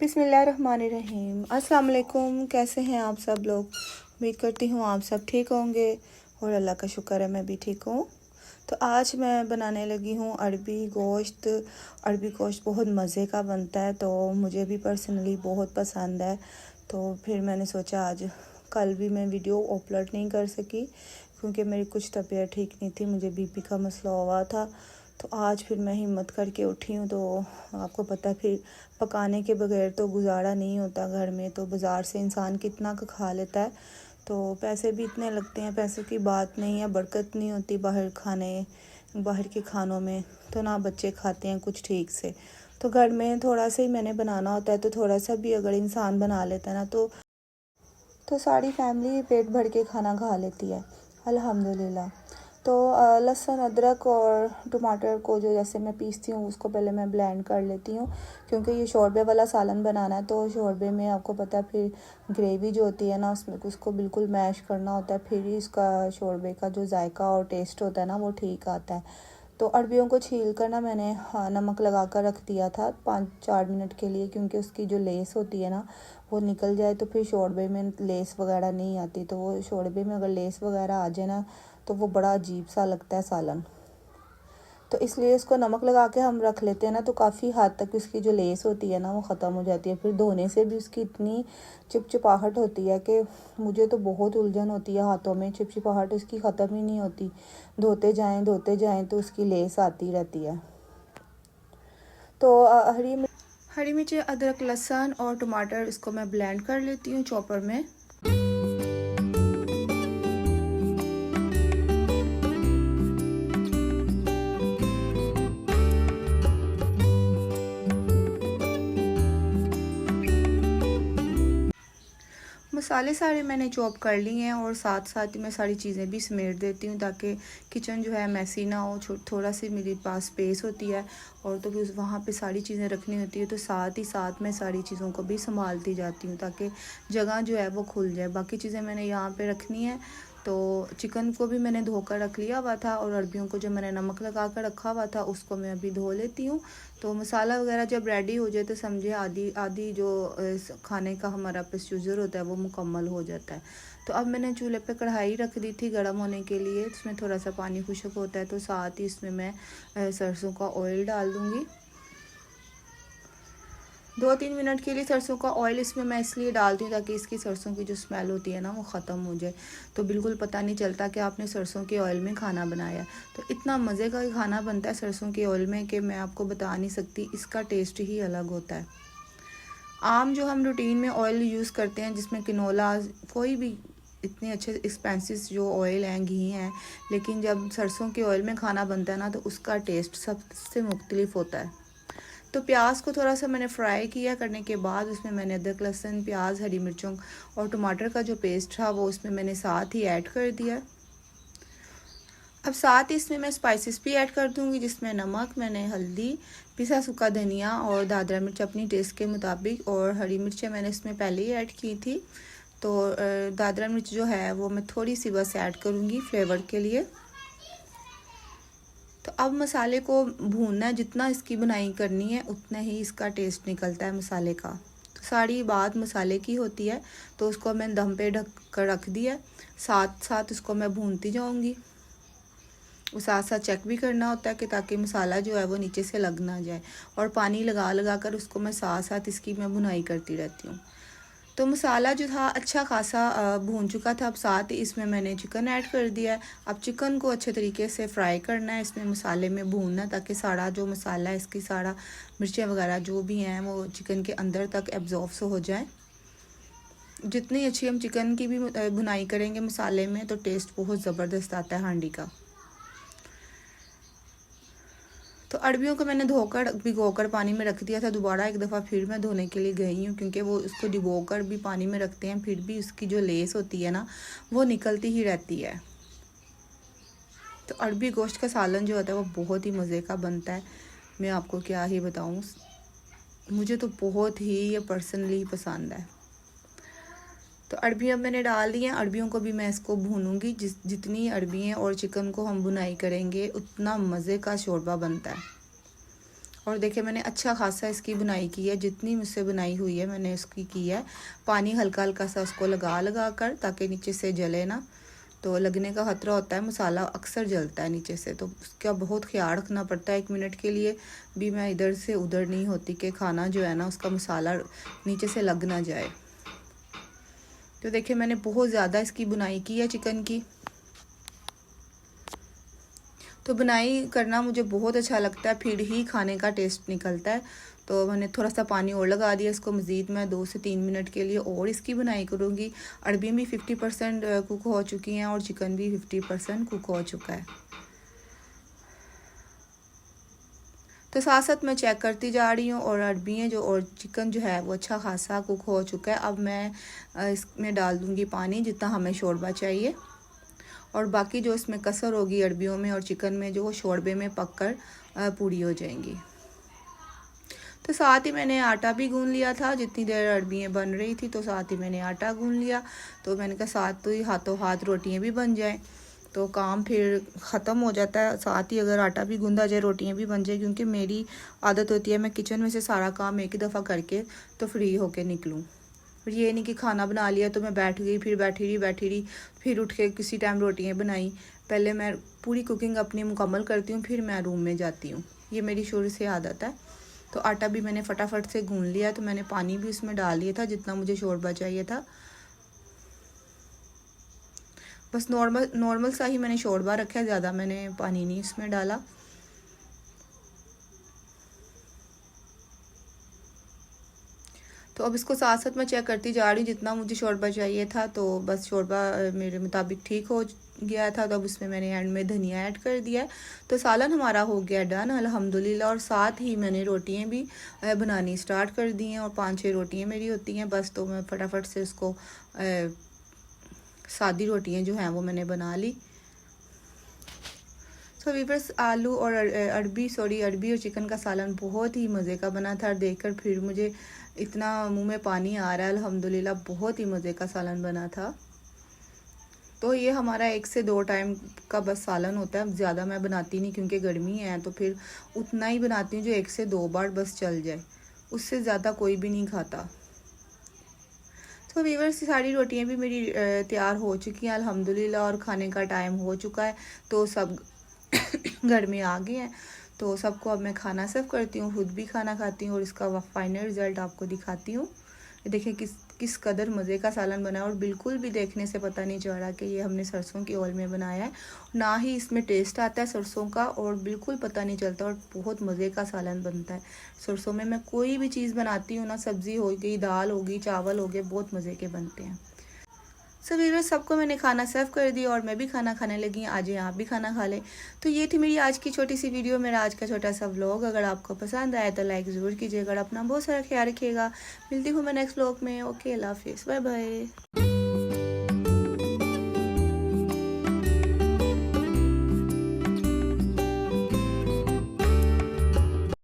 बिस्मिल्लाहिर्रहमानिर्रहीम। अस्सलाम वालेकुम। कैसे हैं आप सब लोग? उम्मीद करती हूँ आप सब ठीक होंगे और अल्लाह का शुक्र है मैं भी ठीक हूँ। तो आज मैं बनाने लगी हूँ अरबी गोश्त। अरबी गोश्त बहुत मज़े का बनता है, तो मुझे भी पर्सनली बहुत पसंद है। तो फिर मैंने सोचा आज, कल भी मैं वीडियो अपलोड नहीं कर सकी क्योंकि मेरी कुछ तबीयत ठीक नहीं थी, मुझे बीपी का मसला हुआ था। तो आज फिर मैं हिम्मत करके उठी हूँ। तो आपको पता है फिर पकाने के बगैर तो गुजारा नहीं होता घर में, तो बाज़ार से इंसान कितना का खा लेता है। तो पैसे भी इतने लगते हैं, पैसों की बात नहीं है, बरकत नहीं होती बाहर के खानों में। तो ना बच्चे खाते हैं कुछ ठीक से। तो घर में थोड़ा सा ही मैंने बनाना होता है, तो थोड़ा सा भी अगर इंसान बना लेता है ना तो सारी फैमिली पेट भर के खाना खा लेती है अल्हम्दुलिल्लाह। तो लहसुन अदरक और टमाटर को जो जैसे मैं पीसती हूँ उसको पहले मैं ब्लेंड कर लेती हूँ, क्योंकि ये शोरबे वाला सालन बनाना है। तो शोरबे में आपको पता है फिर ग्रेवी जो होती है ना, उसमें उसको बिल्कुल मैश करना होता है, फिर ही इसका शोरबे का जो जायका और टेस्ट होता है ना वो ठीक आता है। तो अरबियों को छील कर ना मैंने नमक लगा कर रख दिया था 5-4 मिनट के लिए, क्योंकि उसकी जो लेस होती है ना वो निकल जाए, तो फिर शोरबे में लेस वगैरह नहीं आती। तो वो शोरबे में अगर लेस वगैरह आ जाए ना तो वो बड़ा अजीब सा लगता है सालन। तो इसलिए इसको नमक लगा के हम रख लेते हैं ना, तो काफ़ी हद तक उसकी जो लेस होती है ना वो ख़त्म हो जाती है। फिर धोने से भी उसकी इतनी चिपचिपाहट होती है कि मुझे तो बहुत उलझन होती है हाथों में, चिपचिपाहट उसकी ख़त्म ही नहीं होती। धोते जाएं तो उसकी लेस आती रहती है। तो हरी मिर्च, अदरक, लहसुन और टमाटर इसको मैं ब्लेंड कर लेती हूँ चॉपर में। मसाले सारे मैंने चॉप कर लिए हैं और साथ साथ ही मैं सारी चीज़ें भी समेट देती हूँ ताकि किचन जो है मैसी ना हो। थोड़ा सी मेरे पास स्पेस होती है और तो फिर वहाँ पे सारी चीज़ें रखनी होती है, तो साथ ही साथ मैं सारी चीज़ों को भी संभालती जाती हूँ ताकि जगह जो है वो खुल जाए। बाकी चीज़ें मैंने यहाँ पे रखनी है। तो चिकन को भी मैंने धोकर रख लिया हुआ था और अरबियों को जो मैंने नमक लगा कर रखा हुआ था उसको मैं अभी धो लेती हूँ। तो मसाला वगैरह जब रेडी हो जाए तो समझे आधी जो खाने का हमारा प्रोसीजर होता है वो मुकम्मल हो जाता है। तो अब मैंने चूल्हे पे कढ़ाई रख दी थी गर्म होने के लिए, इसमें थोड़ा सा पानी खुश्क होता है, तो साथ ही इसमें मैं सरसों का ऑयल डाल दूँगी। 2-3 मिनट के लिए सरसों का ऑयल इसमें मैं इसलिए डालती हूँ ताकि इसकी सरसों की जो स्मेल होती है ना वो ख़त्म हो जाए, तो बिल्कुल पता नहीं चलता कि आपने सरसों के ऑयल में खाना बनाया। तो इतना मज़े का खाना बनता है सरसों के ऑयल में कि मैं आपको बता नहीं सकती, इसका टेस्ट ही अलग होता है। आम जो हम रूटीन में ऑयल यूज़ करते हैं जिसमें किनोला कोई भी इतने अच्छे एक्सपेंसिव जो ऑयल हैं, घी हैं, लेकिन जब सरसों के ऑयल में खाना बनता है ना तो उसका टेस्ट सबसे मुख्तलिफ होता है। तो प्याज को थोड़ा सा मैंने फ्राई किया करने के बाद उसमें मैंने अदरक, लहसुन, प्याज, हरी मिर्चों और टमाटर का जो पेस्ट था वो उसमें मैंने साथ ही ऐड कर दिया। अब साथ ही इसमें मैं स्पाइसेस भी ऐड कर दूंगी, जिसमें नमक, मैंने हल्दी, पिसा सूखा धनिया और दादरा मिर्च अपनी टेस्ट के मुताबिक, और हरी मिर्चें मैंने इसमें पहले ही ऐड की थी। तो दादरा मिर्च जो है वो मैं थोड़ी सी बस ऐड करूँगी फ्लेवर के लिए। तो अब मसाले को भूनना है, जितना इसकी बुनाई करनी है उतना ही इसका टेस्ट निकलता है मसाले का। तो सारी बात मसाले की होती है, तो उसको मैं दम पे ढक कर रख दिया, साथ साथ इसको मैं भूनती जाऊंगी। और साथ साथ चेक भी करना होता है कि ताकि मसाला जो है वो नीचे से लग ना जाए, और पानी लगा लगा कर उसको मैं साथ साथ इसकी मैं भुनाई करती रहती हूँ। तो मसाला जो था अच्छा खासा भून चुका था। अब साथ ही इसमें मैंने चिकन ऐड कर दिया है। अब चिकन को अच्छे तरीके से फ्राई करना है, इसमें मसाले में भूनना, ताकि सारा जो मसाला है इसकी सारा मिर्चें वगैरह जो भी हैं वो चिकन के अंदर तक एब्जॉर्ब हो जाए। जितनी अच्छी हम चिकन की भी भुनाई करेंगे मसाले में तो टेस्ट बहुत ज़बरदस्त आता है हांडी का। तो अरबियों को मैंने धोकर भिगोकर पानी में रख दिया था। दोबारा एक दफ़ा फिर मैं धोने के लिए गई हूँ, क्योंकि वो उसको डिबोकर भी पानी में रखते हैं फिर भी उसकी जो लेस होती है ना वो निकलती ही रहती है। तो अरबी गोश्त का सालन जो होता है वो बहुत ही मज़े का बनता है, मैं आपको क्या ही बताऊँ, मुझे तो बहुत ही ये पर्सनली पसंद है। तो अरबियाँ मैंने डाल दी हैं, अरबियों को भी मैं इसको भूनूंगी। जितनी अरबियाँ और चिकन को हम भुनाई करेंगे उतना मज़े का शोरबा बनता है। और देखिए मैंने अच्छा खासा इसकी बुनाई की है, जितनी मुझसे बुनाई हुई है मैंने इसकी की है। पानी हल्का हल्का सा उसको लगा कर, ताकि नीचे से जले ना, तो लगने का खतरा होता है, मसाला अक्सर जलता है नीचे से, तो उसका बहुत ख्याल रखना पड़ता है। 1 मिनट के लिए भी मैं इधर से उधर नहीं होती कि खाना जो है ना उसका मसाला नीचे से लग ना जाए। तो देखिए मैंने बहुत ज़्यादा इसकी बुनाई की है चिकन की। तो बुनाई करना मुझे बहुत अच्छा लगता है, फिर ही खाने का टेस्ट निकलता है। तो मैंने थोड़ा सा पानी और लगा दिया इसको, मज़ीद मैं 2 से 3 मिनट के लिए और इसकी बुनाई करूँगी। अरबी भी 50% कुक हो चुकी हैं और चिकन भी 50% कुक हो चुका है। तो साथ साथ मैं चेक करती जा रही हूँ, और अरबियाँ जो और चिकन जो है वो अच्छा खासा कुक हो चुका है। अब मैं इसमें डाल दूँगी पानी जितना हमें शोरबा चाहिए, और बाकी जो इसमें कसर होगी अरबियों में और चिकन में, जो वो शोरबे में पककर पूरी हो जाएंगी। तो साथ ही मैंने आटा भी गूंद लिया था, जितनी देर अरबियाँ बन रही थी तो साथ ही मैंने आटा गूंद लिया। तो मैंने कहा साथ ही हाथों हाथ रोटियाँ भी बन जाएं, तो काम फिर ख़त्म हो जाता है। साथ ही अगर आटा भी गूंदा जाए रोटियाँ भी बन जाए, क्योंकि मेरी आदत होती है मैं किचन में से सारा काम एक ही दफ़ा करके तो फ्री होके निकलूँ। फिर ये नहीं कि खाना बना लिया तो मैं बैठ गई, फिर बैठी रही, फिर उठ के किसी टाइम रोटियाँ बनाई। पहले मैं पूरी कुकिंग अपनी मुकम्मल करती हूँ, फिर मैं रूम में जाती हूँ। ये मेरी शुरू से आदत है। तो आटा भी मैंने फटाफट से गूंद लिया, तो मैंने पानी भी उसमें डाल लिया था जितना मुझे शोरबा चाहिए था। बस नॉर्मल सा ही मैंने शोरबा रखा है, ज़्यादा मैंने पानी नहीं इसमें डाला। तो अब इसको साथ साथ मैं चेक करती जा रही हूँ, जितना मुझे शोरबा चाहिए था तो बस शोरबा मेरे मुताबिक ठीक हो गया था। तो अब इसमें मैंने एंड में धनिया ऐड कर दिया है। तो सालन हमारा हो गया डन अल्हम्दुलिल्लाह। और साथ ही मैंने रोटियाँ भी बनानी स्टार्ट कर दी हैं, और 5-6 रोटियाँ मेरी होती हैं बस। तो मैं फटाफट से उसको सादी रोटियाँ जो हैं वो मैंने बना ली। सो वीवर्स, आलू और अरबी और चिकन का सालन बहुत ही मज़े का बना था। देखकर फिर मुझे इतना मुंह में पानी आ रहा है, अल्हम्दुलिल्लाह बहुत ही मज़े का सालन बना था। तो ये हमारा 1 से 2 टाइम का बस सालन होता है, ज़्यादा मैं बनाती नहीं क्योंकि गर्मी है, तो फिर उतना ही बनाती हूँ जो 1 से 2 बार बस चल जाए, उससे ज़्यादा कोई भी नहीं खाता। तो वीवर्स, सारी रोटियाँ भी मेरी तैयार हो चुकी हैं अल्हम्दुलिल्लाह, और खाने का टाइम हो चुका है। तो सब घर में आ गए हैं, तो सबको अब मैं खाना सर्व करती हूँ, खुद भी खाना खाती हूँ और इसका फाइनल रिज़ल्ट आपको दिखाती हूँ। देखिए किस कदर मज़े का सालन बना है, और बिल्कुल भी देखने से पता नहीं चल रहा कि ये हमने सरसों की ऑयल में बनाया है। ना ही इसमें टेस्ट आता है सरसों का, और बिल्कुल पता नहीं चलता, और बहुत मज़े का सालन बनता है। सरसों में मैं कोई भी चीज़ बनाती हूँ ना, सब्ज़ी हो गई, दाल हो गई, चावल हो गए, बहुत मज़े के बनते हैं। सो वीवर्स, सबको मैंने खाना सर्व कर दिया और मैं भी खाना खाने लगी। आज आप भी खाना खा लें। तो ये थी मेरी आज की छोटी सी वीडियो, मेरा आज का छोटा सा व्लॉग। अगर आपको पसंद आया तो लाइक ज़रूर कीजिएगा, अपना बहुत सारा ख्याल रखिएगा। मिलती हूँ मैं नेक्स्ट व्लॉग में। ओके, अल्लाह हाफिज़, बाय बाय।